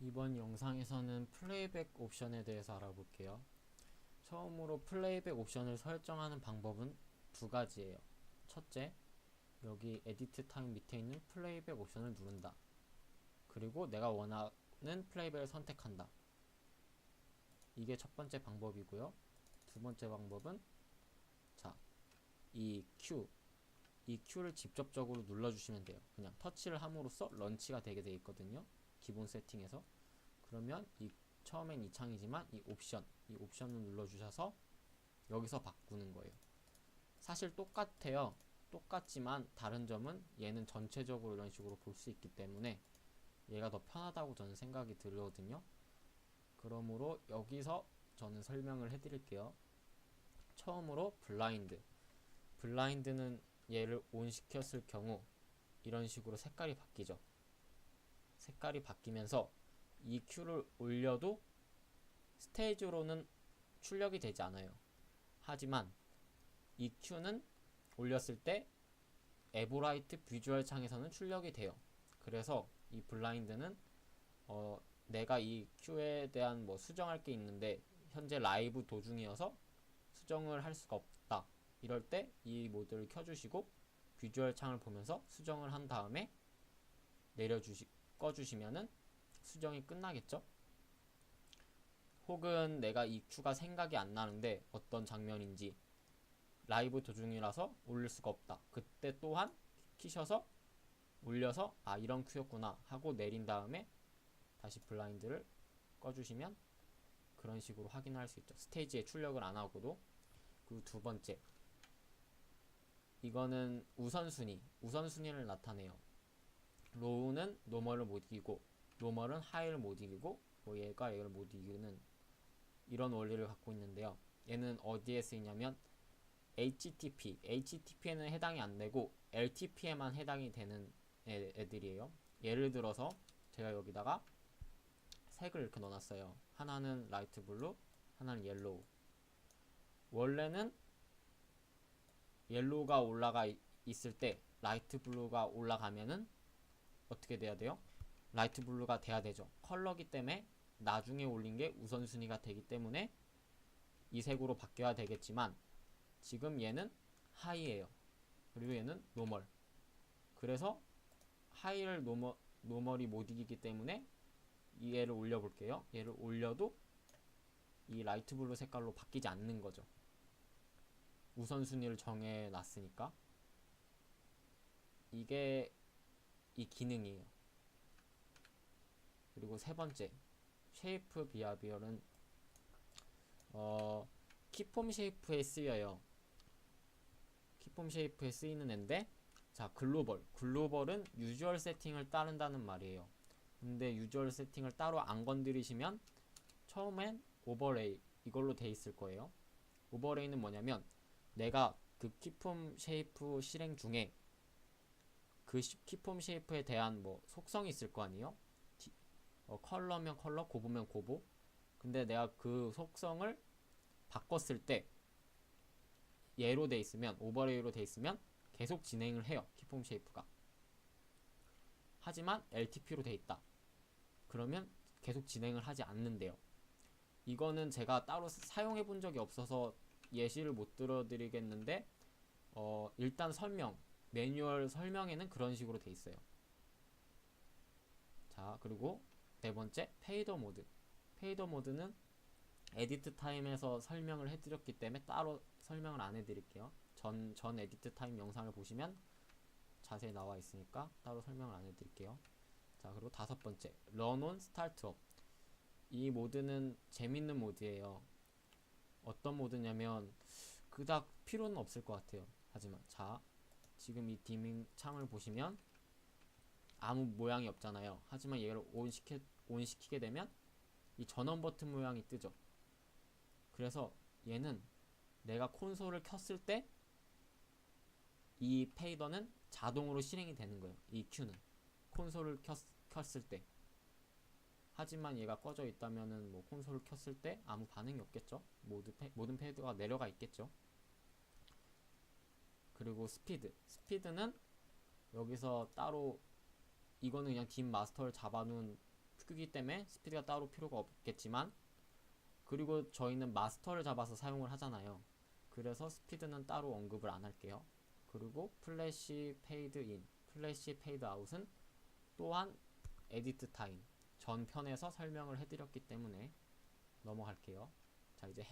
이번 영상에서는 플레이백 옵션에 대해서 알아볼게요. 처음으로 플레이백 옵션을 설정하는 방법은 두 가지예요. 첫째, 여기 에디트 타임 밑에 있는 플레이백 옵션을 누른다. 그리고 내가 원하는 플레이백을 선택한다. 이게 첫 번째 방법이고요. 두 번째 방법은 이 Q를 직접적으로 눌러주시면 돼요. 그냥 터치를 함으로써 런치가 되게 돼 있거든요. 기본 세팅에서. 그러면 처음엔 이 창이지만 이 옵션을 눌러주셔서 여기서 바꾸는 거예요. 사실 똑같아요. 똑같지만 다른 점은 얘는 전체적으로 이런 식으로 볼 수 있기 때문에 얘가 더 편하다고 저는 생각이 들거든요. 그러므로 여기서 저는 설명을 해드릴게요. 처음으로 블라인드는 얘를 온 시켰을 경우 이런 식으로 색깔이 바뀌죠. 색깔이 바뀌면서 이 Q를 올려도 스테이지로는 출력이 되지 않아요. 하지만 이 Q는 올렸을 때 에보라이트 비주얼 창에서는 출력이 돼요. 그래서 이 블라인드는 내가 이 Q에 대한 수정할 게 있는데 현재 라이브 도중이어서 수정을 할 수가 없다. 이럴 때 이 모드를 켜주시고 비주얼 창을 보면서 수정을 한 다음에 꺼주시면은 수정이 끝나겠죠. 혹은 내가 이 Q가 생각이 안 나는데 어떤 장면인지 라이브 도중이라서 올릴 수가 없다. 그때 또한 키셔서 올려서 이런 Q였구나 하고 내린 다음에 다시 블라인드를 꺼주시면 그런 식으로 확인할 수 있죠. 스테이지에 출력을 안 하고도. 그리고 두 번째, 이거는 우선순위를 나타내요. 로우는 노멀을 못 이기고 노멀은 하이를 못 이기고 얘가 얘를 못 이기는 이런 원리를 갖고 있는데요. 얘는 어디에 쓰이냐면 HTTP에는 해당이 안 되고 LTP에만 해당이 되는 애들이에요. 예를 들어서 제가 여기다가 색을 이렇게 넣어놨어요. 하나는 라이트 블루, 하나는 옐로우. 원래는 옐로우가 올라가 있을 때 라이트 블루가 올라가면은 어떻게 돼야 돼요? 라이트 블루가 돼야 되죠. 컬러기 때문에 나중에 올린 게 우선순위가 되기 때문에 이 색으로 바뀌어야 되겠지만 지금 얘는 하이예요. 그리고 얘는 노멀. 그래서 하이를 노멀이 못 이기기 때문에 얘를 올려볼게요. 얘를 올려도 이 라이트 블루 색깔로 바뀌지 않는 거죠. 우선순위를 정해놨으니까. 이게 이 기능이에요. 그리고 세 번째, 쉐이프 비하비얼은 키폼 쉐이프에 쓰여요. 키폼 쉐이프에 쓰이는 앤데, 글로벌은 유주얼 세팅을 따른다는 말이에요. 근데 유주얼 세팅을 따로 안 건드리시면 처음엔 오버레이 이걸로 돼 있을 거예요. 오버레이는 뭐냐면 내가 그 키폼 쉐이프 실행 중에 그 키폼 쉐이프에 대한 속성이 있을 거 아니에요. 컬러면 컬러, 고보면 고보. 근데 내가 그 속성을 바꿨을 때 얘로 돼 있으면, 오버레이로 돼 있으면 계속 진행을 해요. 키폼 쉐이프가. 하지만 LTP로 돼 있다. 그러면 계속 진행을 하지 않는데요. 이거는 제가 따로 사용해 본 적이 없어서 예시를 못 들어드리겠는데 일단 매뉴얼 설명에는 그런 식으로 돼 있어요. 자, 그리고 네 번째, 페이더 모드는 에디트 타임에서 설명을 해드렸기 때문에 따로 설명을 안 해드릴게요. 전 에디트 타임 영상을 보시면 자세히 나와 있으니까 따로 설명을 안 해드릴게요. 자, 그리고 다섯 번째, 런온 스타트업. 이 모드는 재밌는 모드예요. 어떤 모드냐면 그닥 필요는 없을 것 같아요. 하지만 지금 이 디밍 창을 보시면 아무 모양이 없잖아요. 하지만 얘를 온시키게 되면 이 전원 버튼 모양이 뜨죠. 그래서 얘는 내가 콘솔을 켰을 때 이 페이더는 자동으로 실행이 되는 거예요. 이 Q는 콘솔을 켰을 때. 하지만 얘가 꺼져 있다면은 콘솔을 켰을 때 아무 반응이 없겠죠. 모든 페이더가 내려가 있겠죠. 그리고 스피드는 여기서 따로, 이거는 그냥 딥 마스터를 잡아놓은 끄기 때문에 스피드가 따로 필요가 없겠지만, 그리고 저희는 마스터를 잡아서 사용을 하잖아요. 그래서 스피드는 따로 언급을 안 할게요. 그리고 플래시 페이드 인, 플래시 페이드 아웃은 또한 에디트 타임 전 편에서 설명을 해드렸기 때문에 넘어갈게요. 자, 이제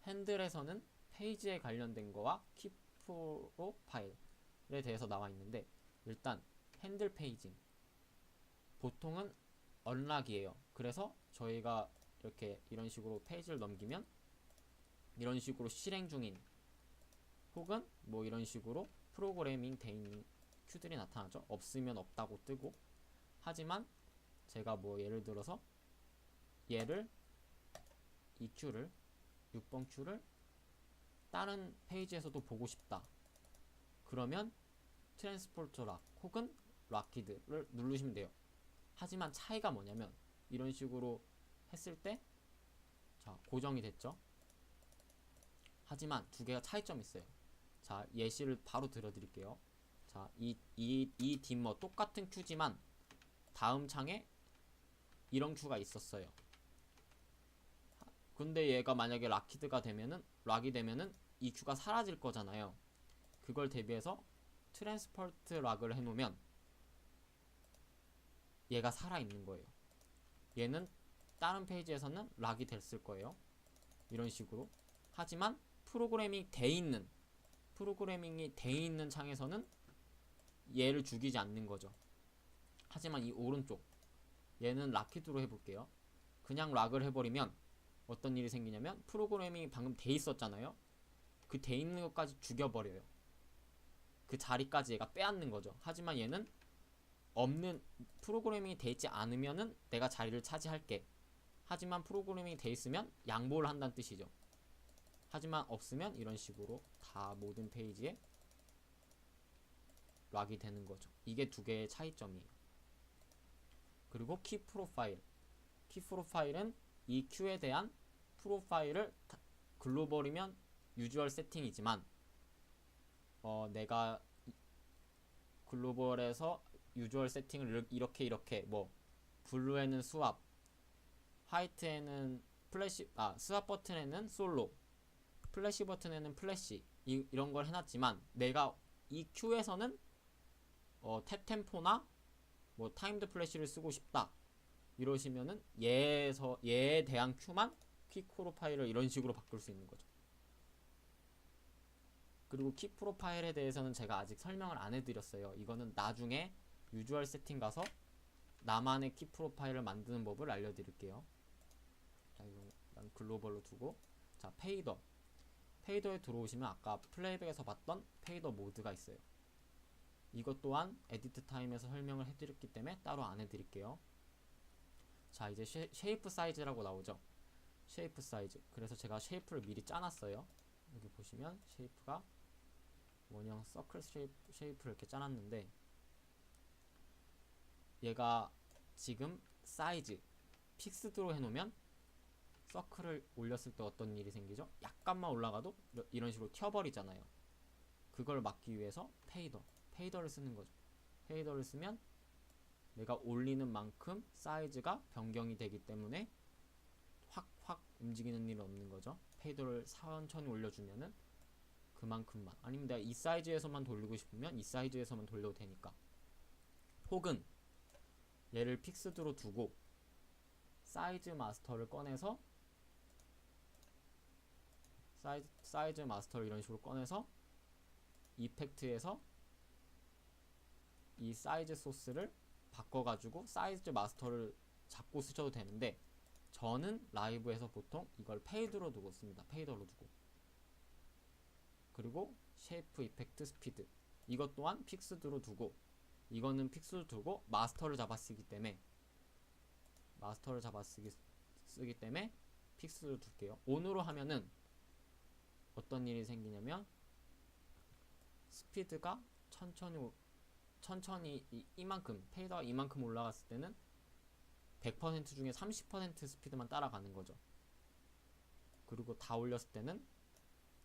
핸들에서는 페이지에 관련된 거와 키 프로파일에 대해서 나와 있는데, 일단 핸들 페이징 보통은 언락이에요. 그래서 저희가 이렇게 이런 식으로 페이지를 넘기면 이런 식으로 실행 중인 혹은 뭐 이런 식으로 프로그래밍 돼 있는 큐들이 나타나죠. 없으면 없다고 뜨고. 하지만 제가 뭐 예를 들어서 얘를 이 큐를 6번 큐를 다른 페이지에서도 보고 싶다. 그러면 트랜스포트 락 혹은 락키드를 누르시면 돼요. 하지만 차이가 뭐냐면 이런 식으로 했을 때 자, 고정이 됐죠. 하지만 두 개가 차이점이 있어요. 자, 예시를 바로 들어드릴게요. 자, 이 딤머 똑같은 큐지만 다음 창에 이런 큐가 있었어요. 근데 얘가 만약에 락이 되면은 이 큐가 사라질 거잖아요. 그걸 대비해서 트랜스퍼트 락을 해놓으면 얘가 살아있는 거예요. 얘는 다른 페이지에서는 락이 됐을 거예요. 이런 식으로. 하지만 프로그래밍이 돼 있는 창에서는 얘를 죽이지 않는 거죠. 하지만 이 오른쪽 얘는 락키드로 해볼게요. 그냥 락을 해버리면 어떤 일이 생기냐면 프로그래밍이 방금 돼 있었잖아요. 그 돼 있는 것까지 죽여버려요. 그 자리까지 얘가 빼앗는 거죠. 하지만 얘는 프로그래밍이 돼 있지 않으면은 내가 자리를 차지할게. 하지만 프로그래밍이 돼 있으면 양보를 한다는 뜻이죠. 하지만 없으면 이런 식으로 다 모든 페이지에 락이 되는 거죠. 이게 두 개의 차이점이에요. 그리고 키 프로파일은 이 큐에 대한 프로파일을 글로벌이면 유주얼 세팅이지만 내가 글로벌에서 유주얼 세팅을 이렇게 뭐 블루에는 스왑, 화이트에는 플래시, 스왑 버튼에는 솔로, 플래시 버튼에는 플래시 이런 걸 해놨지만 내가 이 큐에서는 탭 템포나 뭐 타임드 플래시를 쓰고 싶다 이러시면은 얘에 대한 큐만 퀵 프로파일을 이런 식으로 바꿀 수 있는 거죠. 그리고 키 프로파일에 대해서는 제가 아직 설명을 안 해드렸어요. 이거는 나중에 유주얼 세팅 가서 나만의 키 프로파일을 만드는 법을 알려드릴게요. 자, 이거 난 글로벌로 두고, 자, 페이더에 들어오시면 아까 플레이백에서 봤던 페이더 모드가 있어요. 이것 또한 에디트 타임에서 설명을 해드렸기 때문에 따로 안 해드릴게요. 자, 이제 쉐이프 사이즈라고 나오죠. 쉐이프 사이즈. 그래서 제가 쉐이프를 미리 짜놨어요. 여기 보시면 쉐이프가 원형 서클 쉐이프를 이렇게 짜놨는데, 얘가 지금 사이즈 픽스드로 해놓으면 서클을 올렸을 때 어떤 일이 생기죠? 약간만 올라가도 이런 식으로 튀어버리잖아요. 그걸 막기 위해서 페이더를 쓰는 거죠. 페이더를 쓰면 내가 올리는 만큼 사이즈가 변경이 되기 때문에 확 움직이는 일은 없는 거죠. 페이더를 천천히 올려주면은 그만큼만. 아니면 내가 이 사이즈에서만 돌리고 싶으면 이 사이즈에서만 돌려도 되니까. 혹은 얘를 픽스드로 두고 사이즈 마스터를 꺼내서 사이즈 마스터를 이런 식으로 꺼내서 이펙트에서 이 사이즈 소스를 바꿔가지고 사이즈 마스터를 잡고 쓰셔도 되는데, 저는 라이브에서 보통 이걸 페이드로 두고 씁니다. 페이더로 두고. 그리고 쉐이프 이펙트 스피드 이것 또한 픽스드로 두고, 이거는 픽스로 두고 마스터를 잡아 쓰기 때문에 픽스로 둘게요. 온으로 하면은 어떤 일이 생기냐면 스피드가 천천히 이만큼 페이더가 이만큼 올라갔을 때는 100% 중에 30% 스피드만 따라가는 거죠. 그리고 다 올렸을 때는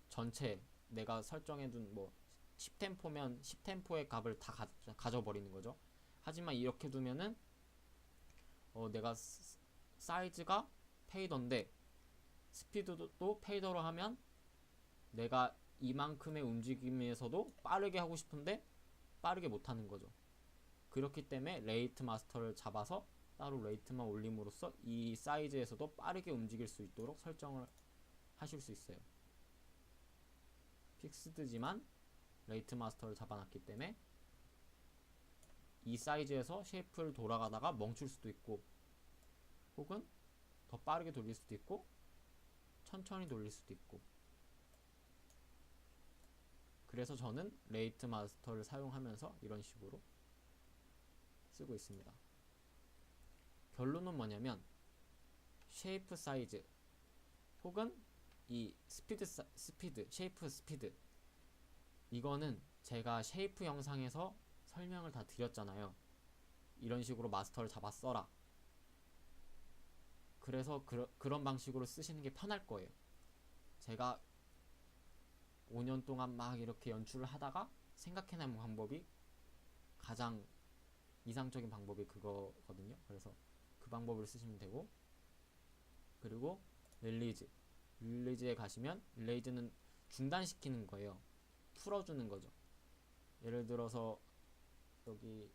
전체 내가 설정해둔 뭐 10템포면 10템포의 값을 다 가져버리는 거죠. 하지만 이렇게 두면은 내가 사이즈가 페이더인데 스피드도 또 페이더로 하면 내가 이만큼의 움직임에서도 빠르게 하고 싶은데 빠르게 못하는 거죠. 그렇기 때문에 레이트 마스터를 잡아서 따로 레이트만 올림으로써 이 사이즈에서도 빠르게 움직일 수 있도록 설정을 하실 수 있어요. 픽스드지만 레이트 마스터를 잡아놨기 때문에 이 사이즈에서 쉐이프를 돌아가다가 멈출 수도 있고, 혹은 더 빠르게 돌릴 수도 있고 천천히 돌릴 수도 있고. 그래서 저는 레이트 마스터를 사용하면서 이런 식으로 쓰고 있습니다. 결론은 뭐냐면 쉐이프 사이즈 혹은 이 쉐이프 스피드, 이거는 제가 쉐이프 영상에서 설명을 다 드렸잖아요. 이런 식으로 마스터를 잡아 써라. 그래서 그런 방식으로 쓰시는 게 편할 거예요. 제가 5년 동안 막 이렇게 연출을 하다가 생각해낸 방법이 가장 이상적인 방법이 그거거든요. 그래서 그 방법을 쓰시면 되고, 그리고 릴리즈에 가시면 릴리즈는 중단시키는 거예요. 풀어주는 거죠. 예를 들어서 여기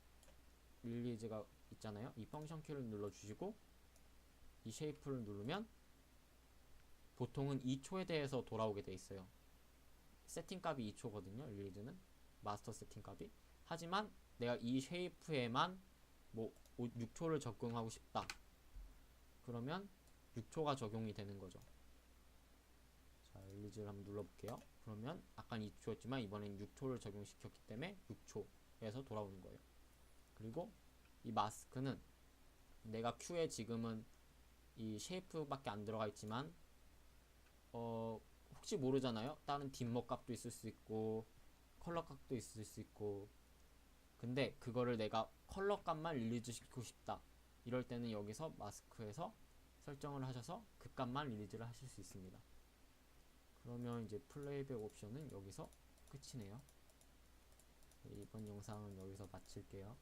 릴리즈가 있잖아요. 이 펑션 키를 눌러주시고 이 쉐이프를 누르면 보통은 2초에 대해서 돌아오게 돼 있어요. 세팅 값이 2초거든요. 릴리즈는 마스터 세팅 값이. 하지만 내가 이 쉐이프에만 뭐 6초를 적용하고 싶다. 그러면 6초가 적용이 되는 거죠. 자, 릴리즈를 한번 눌러볼게요. 그러면 아까 2초였지만 이번엔 6초를 적용시켰기 때문에 6초에서 돌아오는 거예요. 그리고 이 마스크는 내가 큐에 지금은 이 쉐이프밖에 안 들어가 있지만 혹시 모르잖아요. 다른 뒷목 값도 있을 수 있고 컬러 값도 있을 수 있고. 근데 그거를 내가 컬러 값만 릴리즈 시키고 싶다. 이럴 때는 여기서 마스크에서 설정을 하셔서 그 값만 릴리즈를 하실 수 있습니다. 그러면 이제 플레이백 옵션은 여기서 끝이네요. 이번 영상은 여기서 마칠게요.